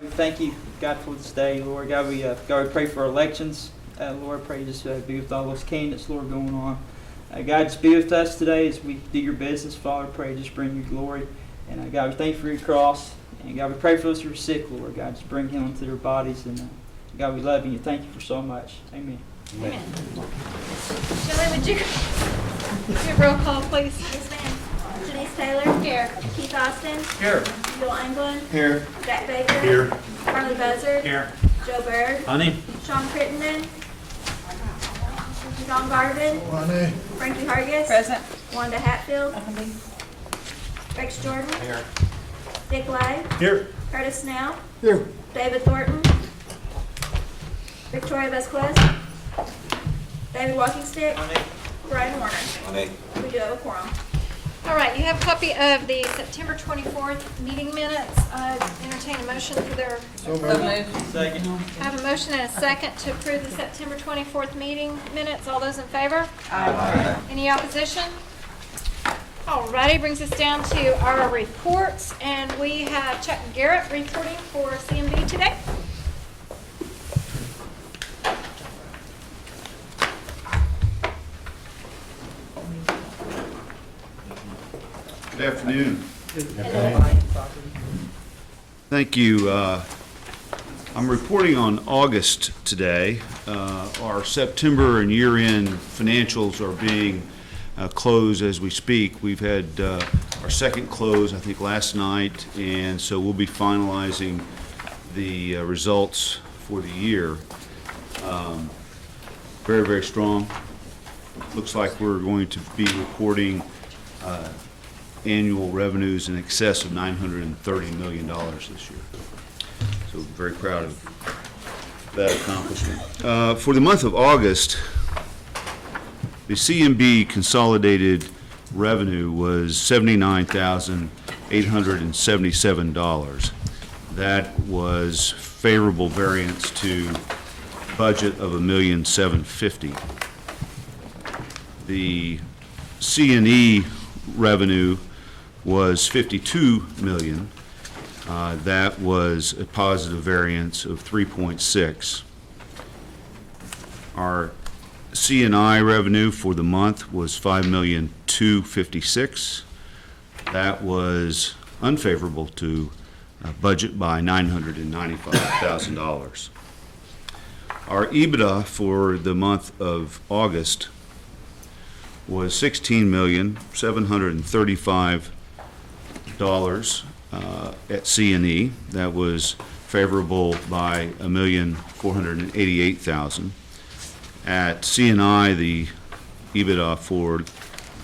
We thank you, God, for this day, Lord. God, we pray for elections. Lord, pray just be with all those candidates, Lord, going on. God, just be with us today as we do your business, Father. Pray just bring you glory. And God, we thank you for your cross. And God, we pray for those who are sick, Lord. God, just bring healing to their bodies. And God, we love you and thank you for so much. Amen. Amen. Shelley, would you do a roll call, please? Yes, ma'am. Denise Taylor. Here. Keith Austin. Here. Bill England. Here. Jack Baker. Here. Harley Buzzard. Here. Joe Bird. Honey. Sean Crittenden. John Garvin. Honey. Frankie Hargis. Present. Wanda Hatfield. Rex Jordan. Here. Dick Lay. Here. Curtis Snell. Here. David Thornton. Victoria Vasquez. David Walkingstick. Brian Warner. Honey. We do have a quorum. All right, you have a copy of the September 24th meeting minutes. Entertain a motion for their... Second. I have a motion and a second to approve the September 24th meeting minutes. All those in favor? Aye. Any opposition? All righty, brings us down to our reports, and we have Chuck Garrett reporting for CMB today. Good afternoon. Thank you. I'm reporting on August today. Our September and year-end financials are being closed as we speak. We've had our second close, I think, last night, and so we'll be finalizing the results for the year. Very, very strong. Looks like we're going to be reporting annual revenues in excess of $930 million this year. So very proud of that accomplishment. For the month of August, the CMB consolidated revenue was $79,877. That was favorable variance to budget of $1,750,000. The C&E revenue was $52 million. That was a positive variance of 3.6. Our C&I revenue for the month was $5,256,000. That was unfavorable to budget by $995,000. Our EBITDA for the month of August was $16,735,000 at C&E. That was favorable by $1,488,000. At C&I, the EBITDA for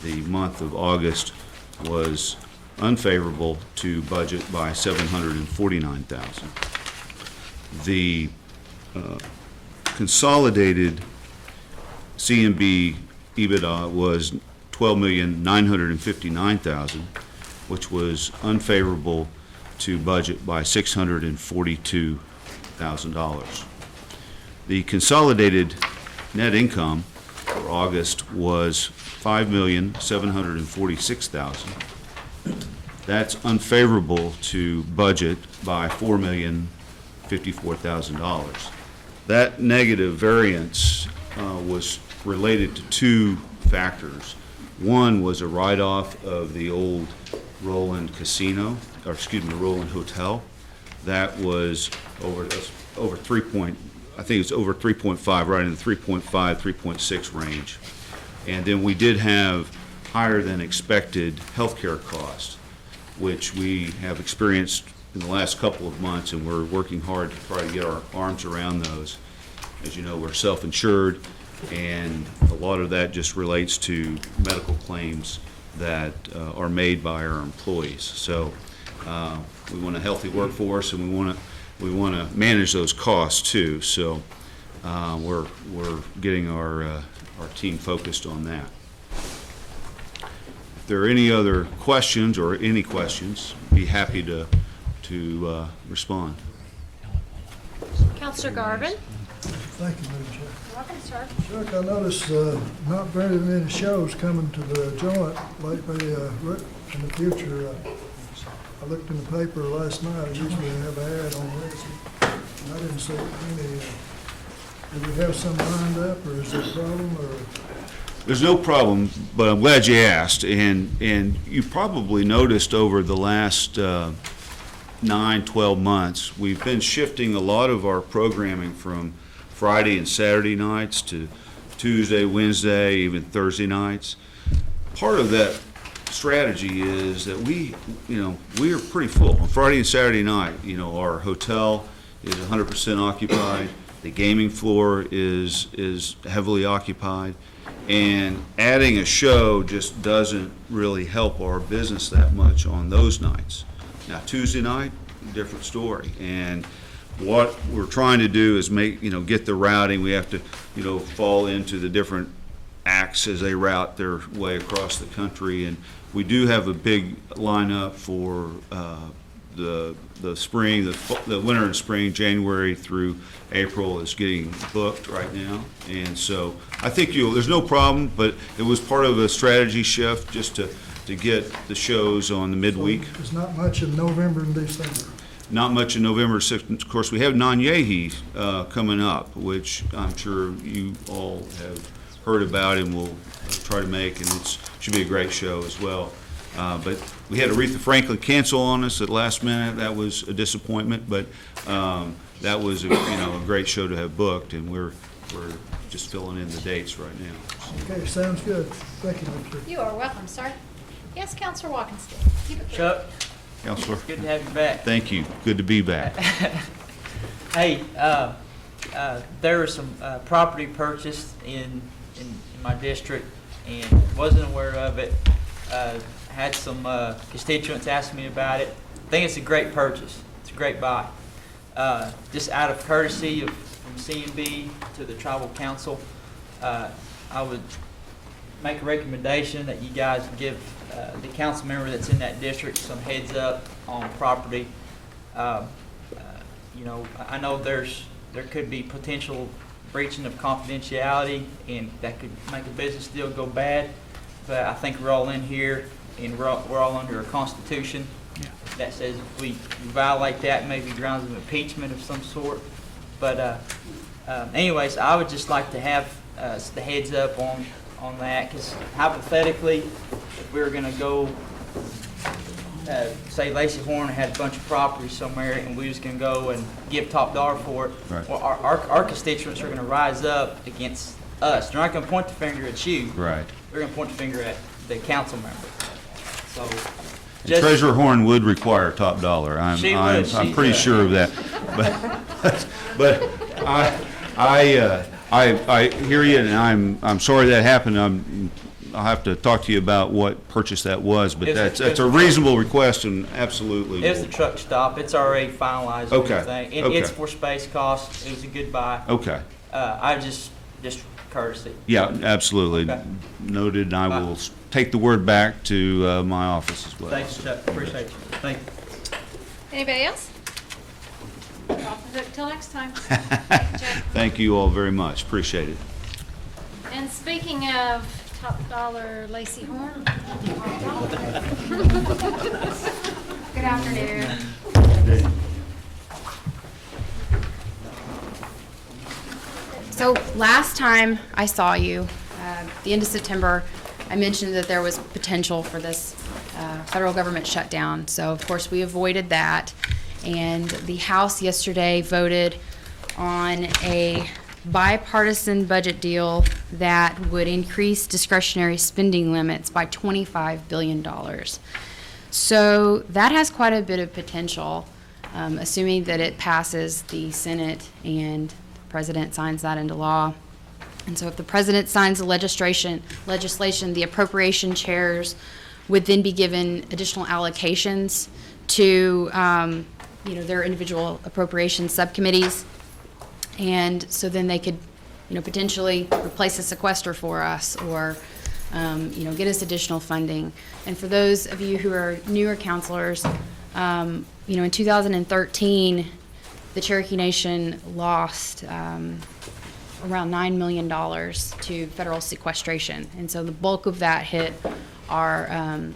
the month of August was unfavorable to budget by $749,000. The consolidated CMB EBITDA was $12,959,000, which was unfavorable to budget by $642,000. The consolidated net income for August was $5,746,000. That's unfavorable to budget by $4,054,000. That negative variance was related to two factors. One was a write-off of the old Roland Casino, or excuse me, Roland Hotel. That was over 3 I think it's over 3.5, right in the 3.5, 3.6 range. And then we did have higher than expected healthcare costs, which we have experienced in the last couple of months, and we're working hard to try to get our arms around those. As you know, we're self-insured, and a lot of that just relates to medical claims that are made by our employees. So we want a healthy workforce, and we want to manage those costs too. So we're getting our team focused on that. If there are any other questions or any questions, be happy to respond. Counselor Garvin. Thank you, Madam Chair. Welcome, sir. Chuck, I noticed not very many shows coming to the joint lately in the future. I looked in the paper last night. I usually have an ad on Wednesday is there any, do we have some lined up, or is there a problem, or? There's no problem, but I'm glad you asked. And you probably noticed over the last 9, 12 months, we've been shifting a lot of our programming from Friday and Saturday nights to Tuesday, Wednesday, even Thursday nights. Part of that strategy is that we are pretty full. On Friday and Saturday night, our hotel is 100% occupied. The gaming floor is heavily occupied. And adding a show just doesn't really help our business that much on those nights. Now, Tuesday night, different story. And what we're trying to do is get the routing. We have to, fall into the different acts as they route their way across the country. And we do have a big lineup for the spring, the winter and spring. January through April is getting booked right now. And so I think there's no problem, but it was part of a strategy shift just to get the shows on the midweek. So there's not much in November and December. Not much in November 6th. Of course, we have Nanyehi coming up, which I'm sure you all have heard about and will try to make, and it should be a great show as well. But we had Aretha Franklin cancel on us at last minute. That was a disappointment, but that was a great show to have booked, and we're just filling in the dates right now. Okay, sounds good. Thank you, Mr. You are welcome, sir. Yes, Counselor Walkinston. Keep it brief. Chuck, Counselor, good to have you back. thank you. Good to be back. Hey, there was some property purchased in my district and wasn't aware of it. Had some constituents ask me about it. I think it's a great purchase. It's a great buy. Just out of courtesy from CMB to the tribal council, I would make a recommendation that you guys give the council member that's in that district some heads up on property. I know there could be potential breaching of confidentiality, and that could make a business deal go bad. But I think we're all in here, and we're all under a constitution that says if we violate that, maybe grounds of impeachment of some sort. But anyways, I would just like to have the heads up on that, because hypothetically, if we were going to go, say Lacey Horn had a bunch of property somewhere, and we was going to go and give top dollar for it, Right. well, our constituents are going to rise up against us. They're not going to point the finger at you. Right. They're going to point the finger at the council member. So, And Treasurer Horn would require top dollar. I'm pretty sure of that. But I hear you, and I'm sorry that happened. I'll have to talk to you about what purchase that was, but that's a reasonable request, and absolutely. It's the truck stop. It's already finalized. And Okay. everything. Okay. It's for space costs. It was a good buy. Okay. I just courtesy. Yeah, absolutely. Okay. Noted, and I Bye. will take the word back to my office as well. Thanks, Chuck. Appreciate you. Thank you. Anybody else? Off the hook till next time. Thank you, Jeff. Thank you all very much. Appreciate it. And speaking of top dollar Lacey Horn. Good afternoon. So last time I saw you, the end of September, I mentioned that there was potential for this federal government shutdown. So of course we avoided that. And the House yesterday voted on a bipartisan budget deal that would increase discretionary spending limits by $25 billion. So that has quite a bit of potential, assuming that it passes the Senate and the President signs that into law. And so if the President signs the legislation, the appropriation chairs would then be given additional allocations to their individual appropriation subcommittees. And so then they could, potentially replace a sequester for us, or, get us additional funding. And for those of you who are newer counselors, in 2013, the Cherokee Nation lost around $9 million to federal sequestration. And so the bulk of that hit our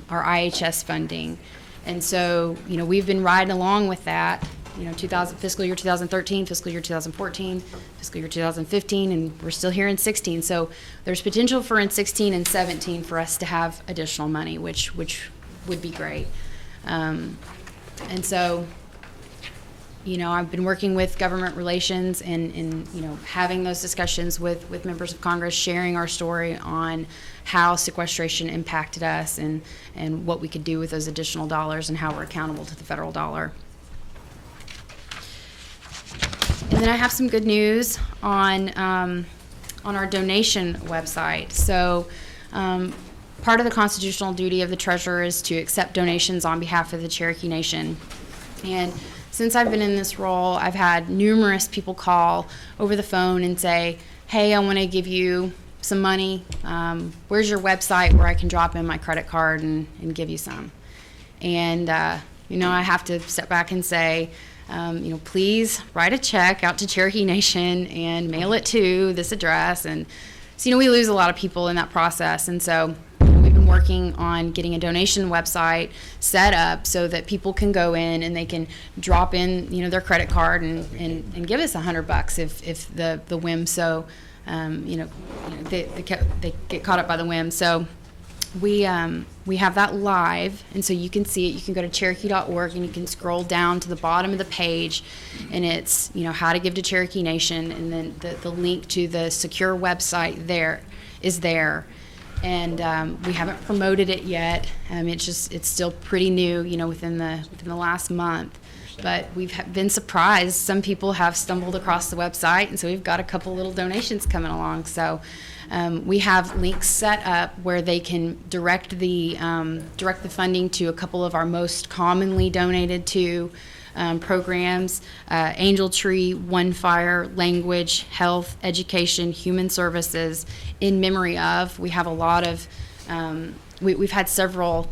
IHS funding. And so, we've been riding along with that, fiscal year 2013, fiscal year 2014, fiscal year 2015, and we're still here in 16. So there's potential for in 16 and 17 for us to have additional money, which would be great. And so, I've been working with government relations and having those discussions with members of Congress, sharing our story on how sequestration impacted us and what we could do with those additional dollars and how we're accountable to the federal dollar. And then I have some good news on our donation website. So part of the constitutional duty of the treasurer is to accept donations on behalf of the Cherokee Nation. And since I've been in this role, I've had numerous people call over the phone and say, hey, I want to give you some money. Where's your website where I can drop in my credit card and give you some? And, I have to step back and say, please write a check out to Cherokee Nation and mail it to this address. And so, we lose a lot of people in that process. And so we've been working on getting a donation website set up so that people can go in and they can drop in, their credit card and give us $100 if the whim so, they get caught up by the whim. So we have that live, and so you can see it. You can go to Cherokee.org and you can scroll down to the bottom of the page, and it's how to give to Cherokee Nation, and then the link to the secure website there is there. And we haven't promoted it yet. It's still pretty new, within the last month. But we've been surprised. Some people have stumbled across the website, and so we've got a couple little donations coming along. So we have links set up where they can direct the funding to a couple of our most commonly donated to programs: Angel Tree, One Fire, Language, Health, Education, Human Services. In memory of, we have a lot of. We've had several.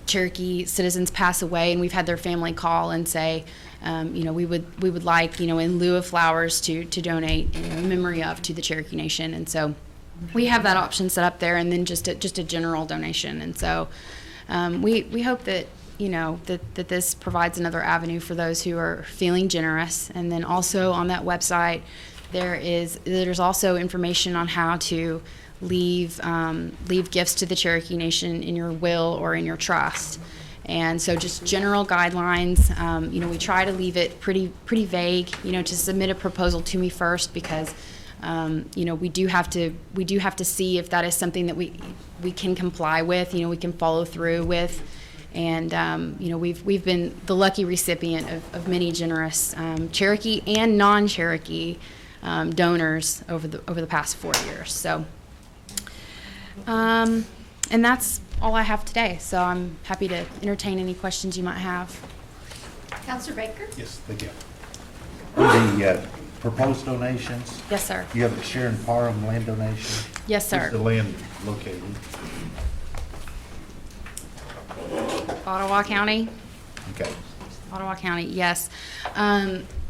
Cherokee citizens pass away, and we've had their family call and say, we would like, in lieu of flowers, to donate in memory of to the Cherokee Nation. And so we have that option set up there, and then just a general donation. And so we hope that that this provides another avenue for those who are feeling generous. And then also on that website, there's also information on how to leave gifts to the Cherokee Nation in your will or in your trust. And so just general guidelines. We try to leave it pretty vague, to submit a proposal to me first, because we do have to see if that is something that we can comply with, we can follow through with. And we've been the lucky recipient of many generous Cherokee and non-Cherokee donors over the past 4 years. So and that's all I have today. So I'm happy to entertain any questions you might have. Counselor Baker? Yes, thank you. On the proposed donations, Yes, sir. you have the Sharon Parham land donation. Yes, Where's the sir. land located? Ottawa County. Okay. Ottawa County, yes.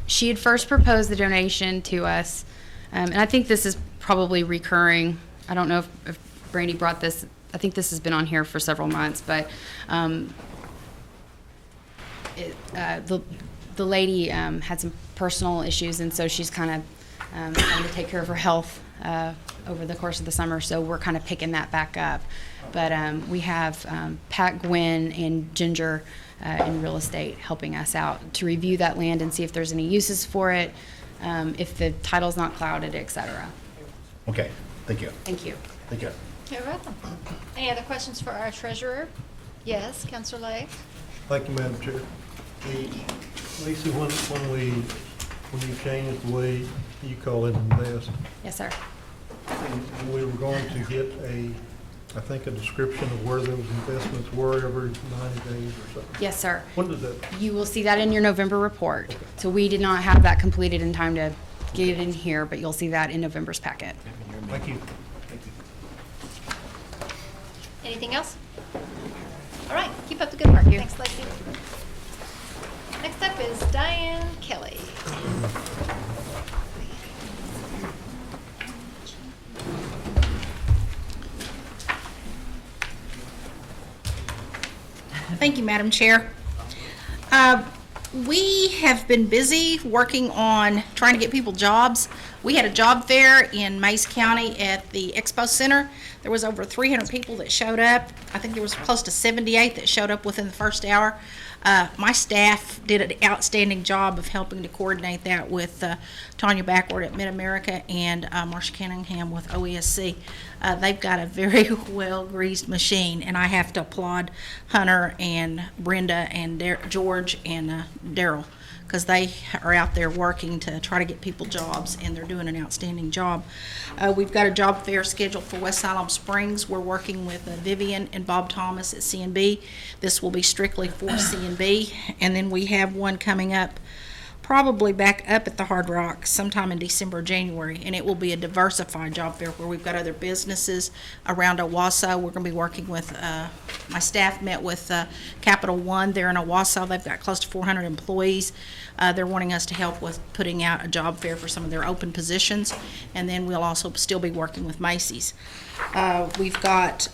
She had first proposed the donation to us, and I think this is probably recurring. I don't know if Brandy brought this. I think this has been on here for several months, but the lady had some personal issues, and so she's kind of having to take care of her health over the course of the summer, so we're kind of picking that back up. But we have Pat Gwynn and Ginger in real estate helping us out to review that land and see if there's any uses for it, if the title's not clouded, et cetera. Okay, thank you. Thank you. Thank you. You're welcome. Any other questions for our treasurer? Yes, Counselor Lay? Thank you, Madam Chair. Lisa, when you changed the way you call it invest, Yes, sir. and we were going to get I think a description of where those investments were every 90 days or something. Yes, sir. When did that? You will see that in your November report. So we did not have that completed in time to get it in here, but you'll see that in November's packet. Thank you. Anything else? All right, keep up the good work. Thank you. Thanks, Lacey. Next up is Diane Kelly. Thank you, Madam Chair. We have been busy working on trying to get people jobs. We had a job fair in Mays County at the Expo Center. There was over 300 people that showed up. I think there was close to 78 that showed up within the first hour. My staff did an outstanding job of helping to coordinate that with Tanya Backward at Mid-America and Marsha Cunningham with OESC. They've got a very well-greased machine, and I have to applaud Hunter and Brenda and George and Daryl, because they are out there working to try to get people jobs, and they're doing an outstanding job. We've got a job fair scheduled for West Siloam Springs. We're working with Vivian and Bob Thomas at C&B. This will be strictly for C&B, and then we have one coming up probably back up at the Hard Rock sometime in December or January, and it will be a diversified job fair where we've got other businesses around Owasso. We're going to be working with, my staff met with Capital One there in Owasso. They've got close to 400 employees. They're wanting us to help with putting out a job fair for some of their open positions, and then we'll also still be working with Macy's. We've got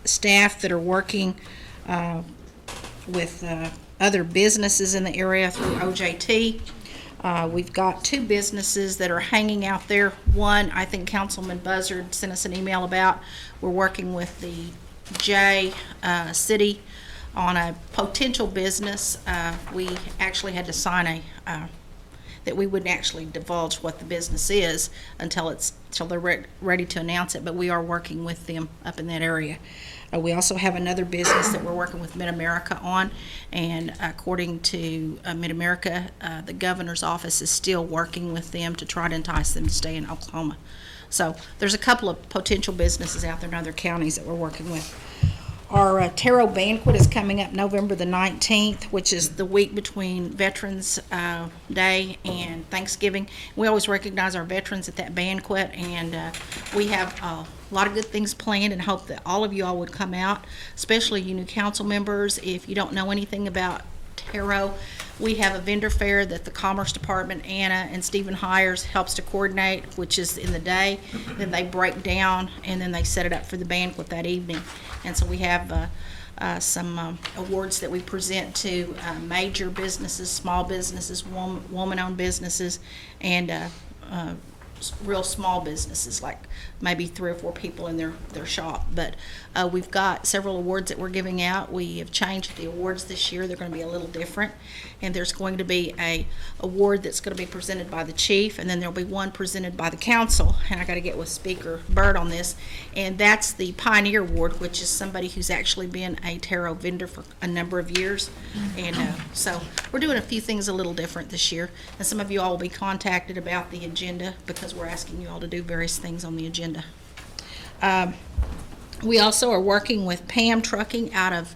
staff that are working with other businesses in the area through OJT. We've got 2 businesses that are hanging out there. One, I think Councilman Buzzard sent us an email about. We're working with the J City on a potential business. We actually had to sign that we wouldn't actually divulge what the business is until they're ready to announce it, but we are working with them up in that area. We also have another business that we're working with Mid-America on, and according to Mid-America, the governor's office is still working with them to try to entice them to stay in Oklahoma. So there's a couple of potential businesses out there in other counties that we're working with. Our Tarot Banquet is coming up November the 19th, which is the week between Veterans Day and Thanksgiving. We always recognize our veterans at that banquet, and we have a lot of good things planned, and hope that all of you all would come out, especially you new council members. If you don't know anything about tarot, we have a vendor fair that the Commerce Department, Anna and Stephen Hires, helps to coordinate, which is in the day. Then they break down, and then they set it up for the banquet that evening. And so we have some awards that we present to major businesses, small businesses, woman-owned businesses, and real small businesses, like maybe 3 or 4 people in their shop. But we've got several awards that we're giving out. We have changed the awards this year. They're going to be a little different, and there's going to be a award that's going to be presented by the chief, and then there'll be one presented by the council, and I got to get with Speaker Byrd on this, and that's the Pioneer Award, which is somebody who's actually been a tarot vendor for a number of years. And so we're doing a few things a little different this year, and some of you all will be contacted about the agenda, because we're asking you all to do various things on the agenda. We also are working with Pam Trucking out of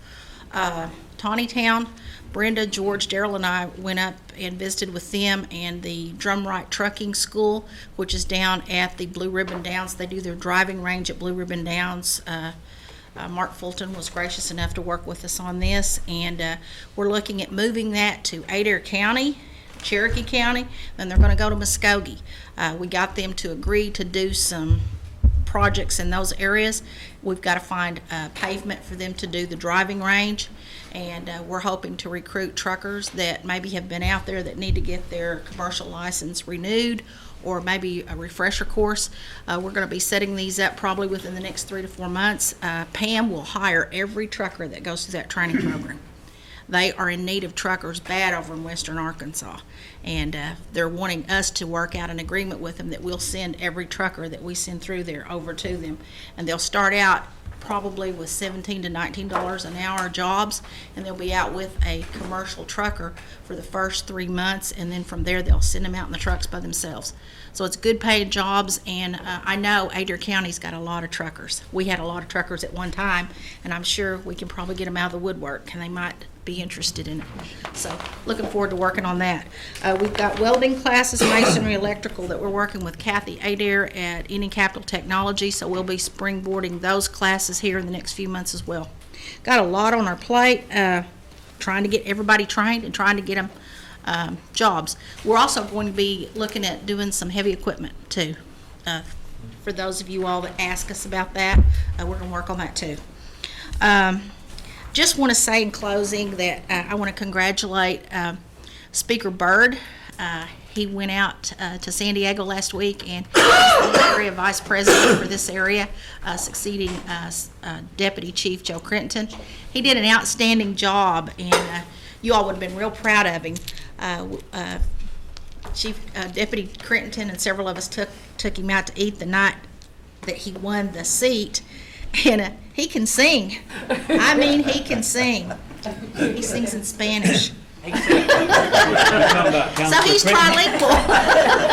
Tawnytown. Brenda, George, Daryl, and I went up and visited with them and the Drumright Trucking School, which is down at the Blue Ribbon Downs. They do their driving range at Blue Ribbon Downs. Mark Fulton was gracious enough to work with us on this, and we're looking at moving that to Adair County, Cherokee County, then they're going to go to Muskogee. We got them to agree to do some projects in those areas. We've got to find pavement for them to do the driving range, and we're hoping to recruit truckers that maybe have been out there that need to get their commercial license renewed, or maybe a refresher course. We're going to be setting these up probably within the next 3 to 4 months. Pam will hire every trucker that goes through that training program. They are in need of truckers bad over in western Arkansas, and they're wanting us to work out an agreement with them that we'll send every trucker that we send through there over to them, and they'll start out probably with $17 to $19 an hour jobs, and they'll be out with a commercial trucker for the first 3 months, and then from there they'll send them out in the trucks by themselves. So it's good paying jobs, and I know Adair County's got a lot of truckers. We had a lot of truckers at one time, and I'm sure we can probably get them out of the woodwork, and they might be interested in it. So looking forward to working on that. We've got welding classes, masonry, electrical, that we're working with Kathy Adair at Indian Capital Technology, so we'll be springboarding those classes here in the next few months as well. Got a lot on our plate, trying to get everybody trained and trying to get them jobs. We're also going to be looking at doing some heavy equipment too. For those of you all that ask us about that, we're going to work on that too. just want to say in closing that I want to congratulate Speaker Byrd. He went out to San Diego last week and he's the area vice president for this area, succeeding Deputy Chief Joe Crenton. He did an outstanding job, and you all would have been real proud of him. Chief Deputy Crenton and several of us took him out to eat the night that he won the seat, and he can sing. I mean, he can sing. He sings in Spanish. So he's trilingual.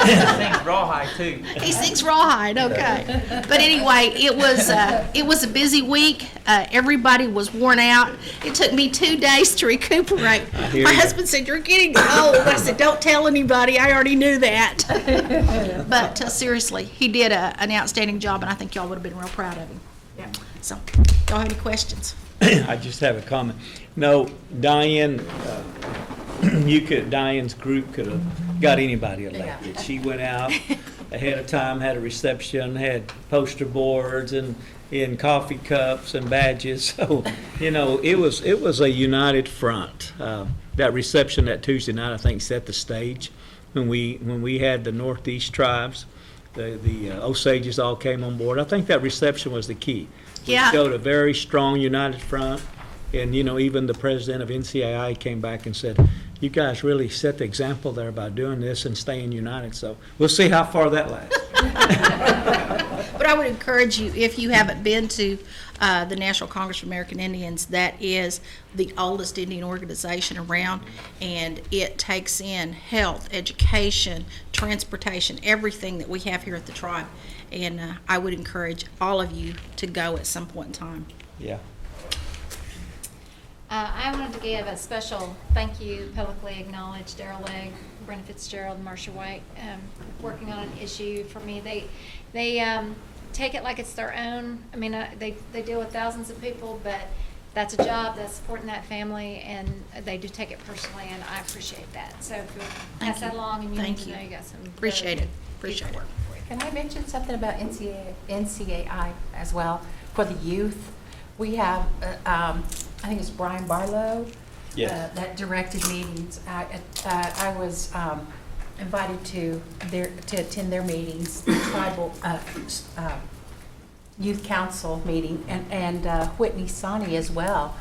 He sings rawhide too. He sings rawhide, okay. But anyway, it was a busy week. Everybody was worn out. It took me 2 days to recuperate. My husband said, "You're getting old." I said, "Don't tell anybody. I already knew that." But seriously, he did an outstanding job, and I think y'all would have been real proud of him. Yeah. So, y'all have any questions? I just have a comment. No, Diane, Diane's group could have got anybody elected. She went out ahead of time, had a reception, had poster boards and coffee cups and badges. So, it was a united front. That reception that Tuesday night, I think, set the stage when we had the Northeast tribes. The Osages all came on board. I think that reception was the key. Yeah. It showed a very strong united front, and even the president of NCAI came back and said, "You guys really set the example there by doing this and staying united." So we'll see how far that lasts. But I would encourage you, if you haven't been to the National Congress of American Indians, that is the oldest Indian organization around, and it takes in health, education, transportation, everything that we have here at the tribe. And I would encourage all of you to go at some point in time. Yeah. I wanted to give a special thank you, publicly acknowledge Daryl Legg, Brenda Fitzgerald, and Marcia White, working on an issue for me. They take it like it's their own. I mean, they deal with thousands of people, but that's a job, that's supporting that family, and they do take it personally, and I appreciate that. So if you'll pass that along, and you need to know you got some Appreciate it. Appreciate it. Can I mention something about NCAI as well? For the youth, we have, I think it's Brian Barlow. Yes. That directed meetings. I was invited to attend their meetings, the tribal youth council meeting, and Whitney Sonny as well.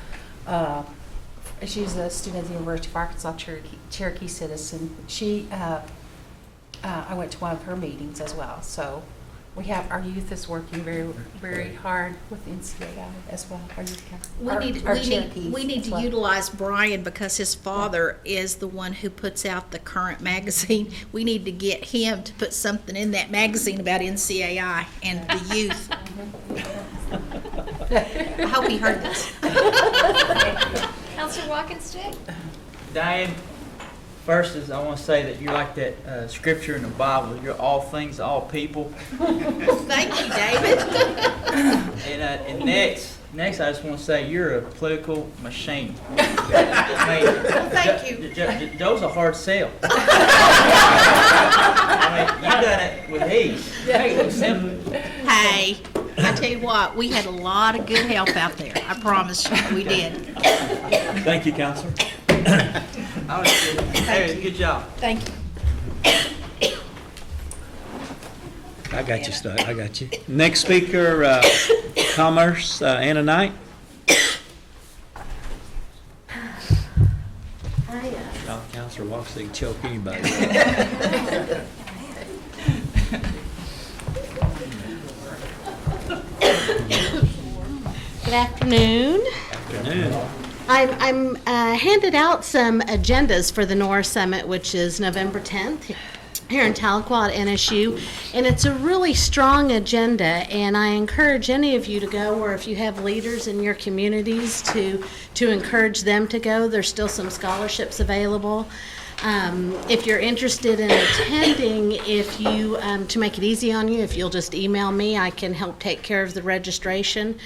She's a student at the University of Arkansas, Cherokee citizen. I went to one of her meetings as well. So our youth is working very, very hard with NCAI as well. Our youth council. We need to utilize Brian because his father is the one who puts out the current magazine. We need to get him to put something in that magazine about NCAI and the youth. I hope he heard this. Counselor Walkenstick? Diane, first is I want to say that you're like that scripture in the Bible. You're all things to all people. Thank you, David. And next, I just want to say you're a political machine. Thank you. Joe's a hard sell. You've done it with ease. Hey, I tell you what, we had a lot of good help out there. I promise you, we did. Thank you, Counselor. Hey, good job. Thank you. I got you, Stud. I got you. Next speaker, Commerce, Anna Knight. Counselor Walks, they can choke anybody. Good afternoon. Afternoon. I'm handed out some agendas for the NORA Summit, which is November 10th here in Tahlequah at NSU, and it's a really strong agenda, and I encourage any of you to go, or if you have leaders in your communities, to encourage them to go. There's still some scholarships available. If you're interested in attending, if you, to make it easy on you, if you'll just email me, I can help take care of the registration.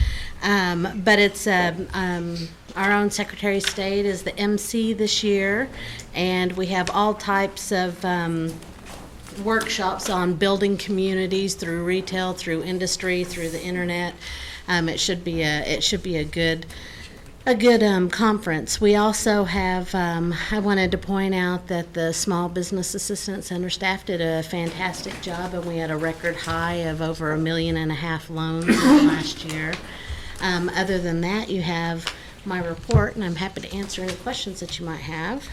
But it's our own Secretary of State is the MC this year, and we have all types of workshops on building communities through retail, through industry, through the internet. It should be a good a good conference. We also have, I wanted to point out that the Small Business Assistance Center staff did a fantastic job, and we had a record high of over 1.5 million loans last year. Other than that, you have my report, and I'm happy to answer any questions that you might have.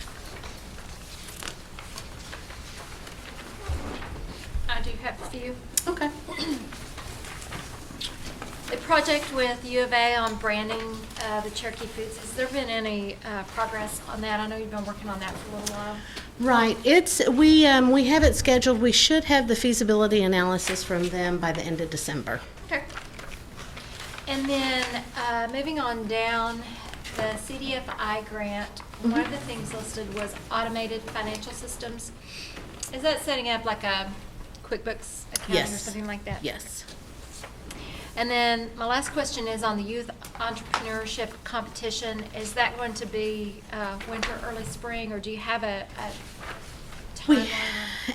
I do have a few. Okay. The project with U of A on branding the Cherokee foods, has there been any progress on that? I know you've been working on that for a little while. Right. We have it scheduled. We should have the feasibility analysis from them by the end of December. Okay. And then, moving on down, the CDFI grant, one of the things listed was automated financial systems. Is that setting up like a QuickBooks account or Yes. something like that? Yes. And then my last question is on the youth entrepreneurship competition. Is that going to be winter, early spring, or do you have a timeline?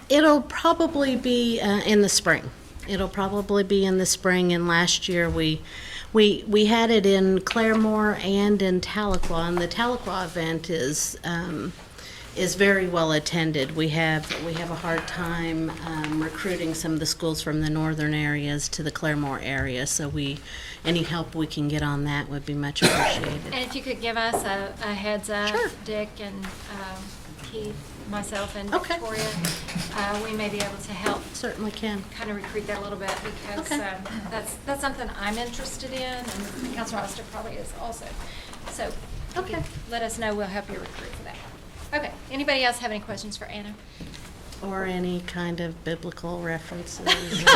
It'll probably be in the spring. It'll probably be in the spring. And last year we had it in Claremore and in Tahlequah, and the Tahlequah event is very well attended. We have a hard time recruiting some of the schools from the northern areas to the Claremore area. So any help we can get on that would be much appreciated. And if you could give us a heads up, Sure. Dick and Keith, myself, and Okay. Victoria, we may be able to help Certainly can. kind of recruit that a little bit, because Okay. that's something I'm interested in, and Councilor Oster probably is also. So if you could Okay. let us know, we'll help you recruit for that. Okay, anybody else have any questions for Anna? Or any kind of biblical references. or anything.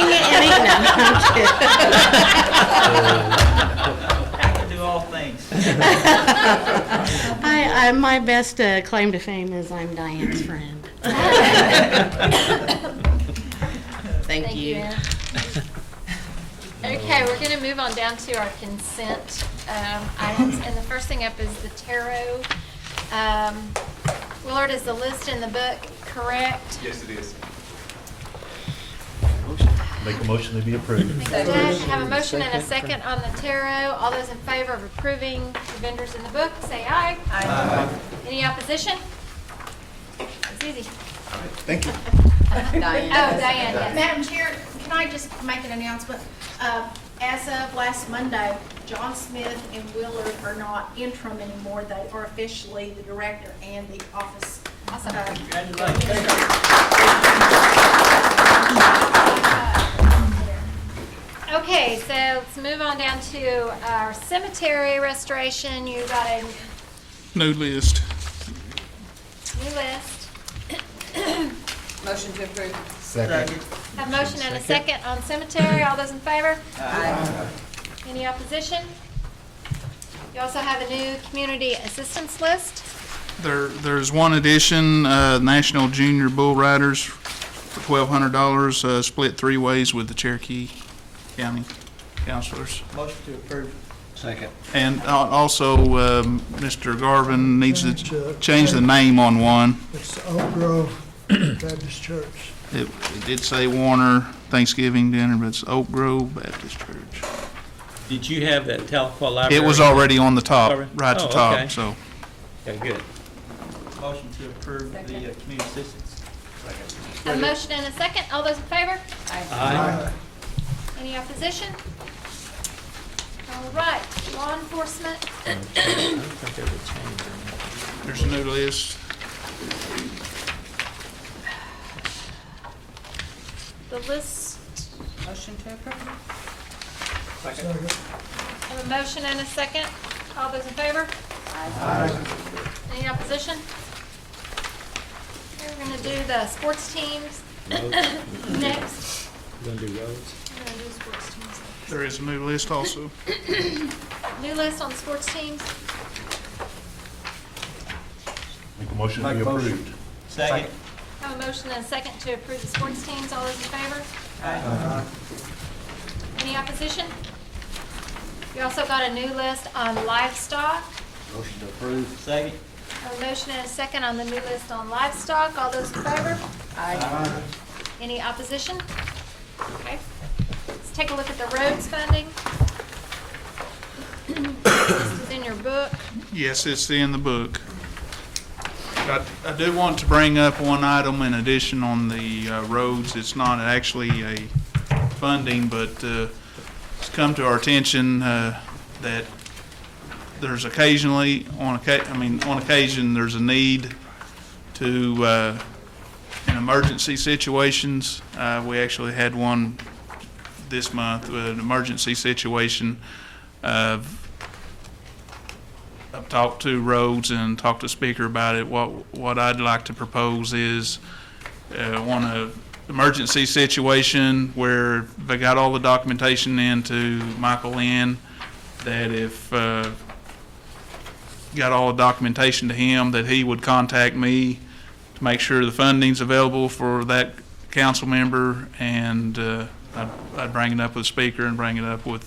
No, I'm kidding. I can do all things. My best claim to fame is I'm Diane's friend. Thank you. Anna. Okay, we're going to move on down to our consent items, and the first thing up is the tarot. Willard, is the list in the book correct? Yes, it is. Make a motion to be approved. Doug, have a motion and a second on the tarot. All those in favor of approving the vendors in the book, say aye. Aye. Any opposition? It's easy. Thank you. Diane, yes. Madam Chair, can I just make an announcement? As of last Monday, John Smith and Willard are not interim anymore. They are officially the director and the office. Awesome. Okay, so let's move on down to our cemetery restoration. You got a New list. new list. Motion to approve. Second. Have a motion and a second on cemetery. All those in favor? Aye. Any opposition? You also have a new community assistance list. There's one addition, National Junior Bull Riders for $1,200, split 3 ways with the Cherokee County counselors. Motion to approve. Second. And also, Mr. Garvin needs to change the name on one. It's Oak Grove Baptist Church. It did say Warner Thanksgiving dinner, but it's Oak Grove Baptist Church. Did you have that Tahlequah library? It was already on the top, Already? right to Oh, top, okay. so. Okay, good. Motion to approve the community assistance. Have a motion and a second. All those in favor? Aye. Any opposition? All right, law enforcement. I don't think there was a change in that. There's a new list. The list, Motion to approve. Second. have a motion and a second. All those in favor? Any opposition? Okay, we're gonna do the sports teams next. Gonna do roads? We're gonna do sports teams. There is a new list also. New list on the sports teams. Make a motion to be approved. Second. Have a motion and a second to approve the sports teams. All those in favor? Any opposition? You also got a new list on livestock. Motion to approve. Second. Have a motion and a second on the new list on livestock. All those in favor? Aye. Any opposition? Okay. Let's take a look at the roads funding. This is in your book. Yes, it's in the book. I do want to bring up one item in addition on the roads. It's not actually a funding, but it's come to our attention that there's occasionally, on occasion, there's a need to, in emergency situations, we actually had one this month, an emergency situation. I've talked to Rhodes and talked to Speaker about it. What I'd like to propose is one emergency situation where they got all the documentation into Michael Lynn, that if got all the documentation to him, that he would contact me to make sure the funding's available for that council member, and I'd bring it up with the Speaker and bring it up with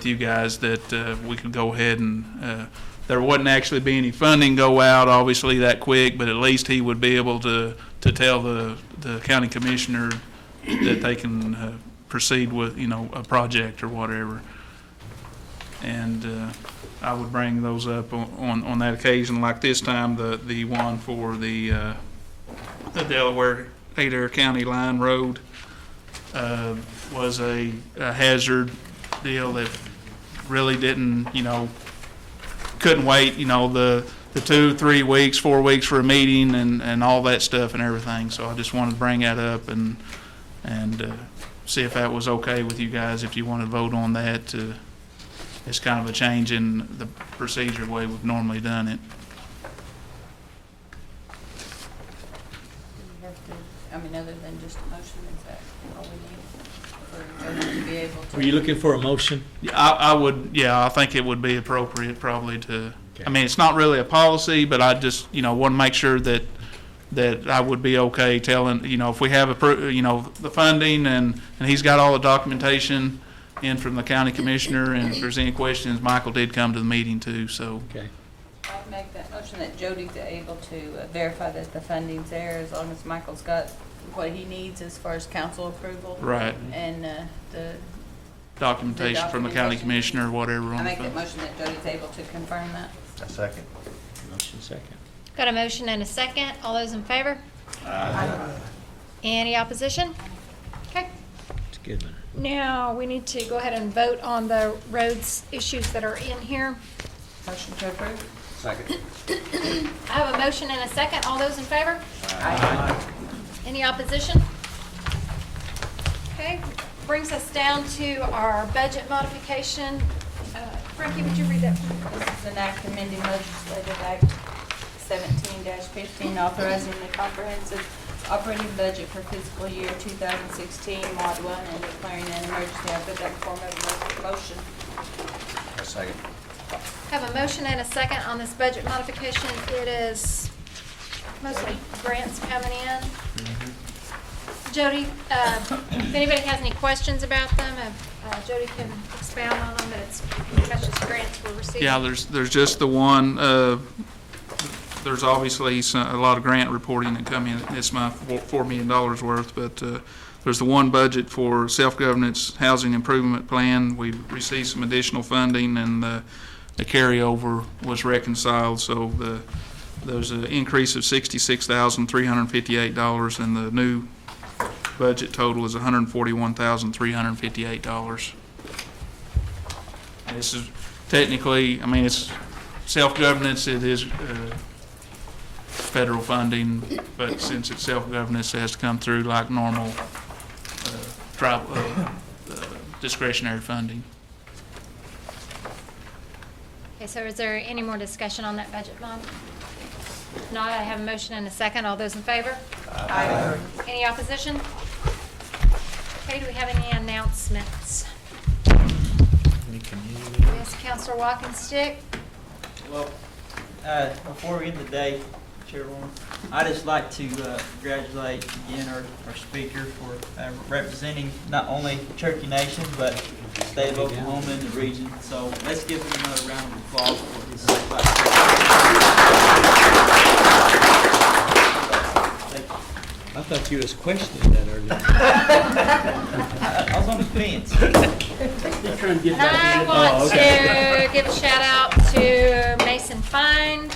you guys, that we could go ahead and there wouldn't actually be any funding go out, obviously, that quick, but at least he would be able to tell the county commissioner that they can proceed with, a project or whatever. And I would bring those up on that occasion, like this time, the one for the Delaware Adair County Line Road was a hazard deal that really didn't, couldn't wait, the 2, 3 weeks, 4 weeks for a meeting and all that stuff and everything. So I just wanted to bring that up and see if that was okay with you guys, if you want to vote on that. It's kind of a change in the procedure way we've normally done it. Other than just a motion, is that all we need for to be able to? Were you looking for a motion? I think it would be appropriate probably to, Okay. it's not really a policy, but I just, want to make sure that I would be okay telling, if we have the funding and he's got all the documentation in from the county commissioner, and if there's any questions, Michael did come to the meeting too, so. Okay. I'd make that motion that Jody's able to verify that the funding's there, as long as Michael's got what he needs as far as council approval. Right. And the Documentation from the county commissioner or whatever. I make that motion that Jody's able to confirm that. A second. Motion second. Got a motion and a second. All those in favor? Any opposition? Okay. It's a good one. Now, we need to go ahead and vote on the roads issues that are in here. Motion to approve. Second. I have a motion and a second. All those in favor? Any opposition? Okay, brings us down to our budget modification. Frankie, would you read that? This is an act amending legislative act 17-15, authorizing the comprehensive operating budget for fiscal year 2016, Mod 1, and declaring an emergency. I put that in form of a motion. A second. Have a motion and a second on this budget modification. It is mostly grants coming in. Jody, if anybody has any questions about them, Jody can expound on them, but that's just grants we're receiving. Yeah, there's just the one, there's obviously a lot of grant reporting that come in this month, $4 million worth, but there's the one budget for self-governance housing improvement plan. We received some additional funding, and the carryover was reconciled, so there's an increase of $66,358, and the new budget total is $141,358. This is technically, it's self-governance, it is federal funding, but since it's self-governance, it has to come through like normal discretionary funding. Okay, so is there any more discussion on that budget bond? If not, I have a motion and a second. All those in favor? Aye. Any opposition? Okay, do we have any announcements? Yes, Counselor Walkenstick? Well, before we end the day, Chairwoman, I'd just like to congratulate again our speaker for representing not only Cherokee Nation, but the state of Oklahoma and the region. So let's give him another round of applause for his I thought you was questioning that earlier. I was on the fence. And I want to give a shout out to Mason Fine.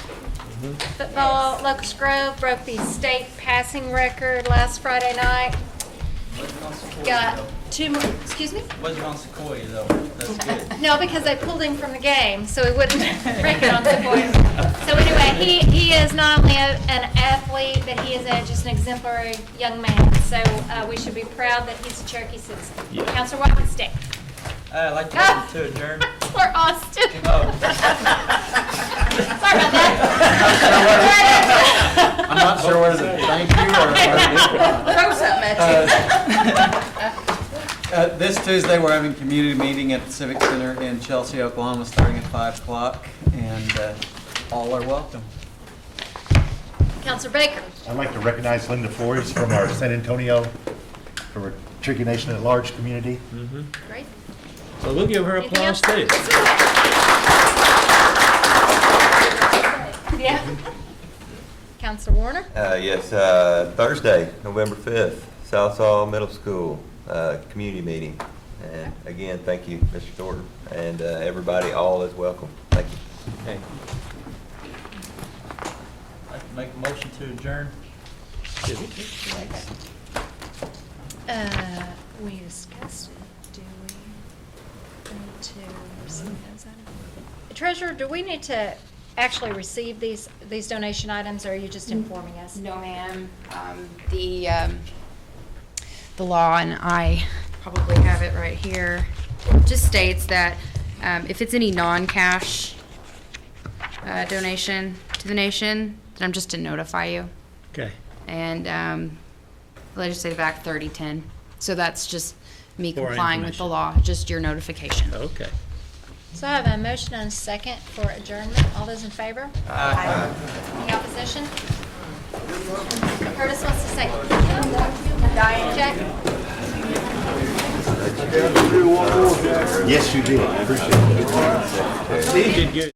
Football, Locust Grove broke the state passing record last Friday night. Wasn't on Sequoia, Got though. 2 more, excuse me? Wasn't on Sequoia, though. That's good. No, because they pulled him from the game, so he wouldn't break it on Sequoia. So anyway, he is not only an athlete, but he is just an exemplary young man. So we should be proud that he's a Cherokee citizen. Yeah. Counselor Whitman-Stick. I'd like to motion to adjourn. Counselor Austin. Oh, Sorry about that. I'm not sure whether to thank you Throw something at you. This Tuesday, we're having a community meeting at the Civic Center in Chelsea, Oklahoma, starting at 5 o'clock, and all are welcome. Counselor Baker. I'd like to recognize Linda Flores from our San Antonio, from our Cherokee Nation at Large community. Great. So we'll give her Anything applause else? too. Yeah. Counselor Warner. Yes, Thursday, November 5th, Southall Middle School, community meeting. And again, thank you, Mr. Thornton, and everybody, all is welcome. Thank you. okay. I'd like to make a motion to adjourn. We discussed it. Do we need to receive those items? Treasurer, do we need to actually receive these donation items, or are you just informing us? No, ma'am. The law, and I probably have it right here, just states that if it's any non-cash donation to the nation, then I'm just to notify you. Okay. And Legislative Act 3010. So that's just me For complying with the information. law, just your notification. Okay. So I have a motion and a second for adjournment. All those in favor? Aye. Any opposition? Curtis wants to say. Diane. Jack? Yes, you did. I appreciate it. Steve did good.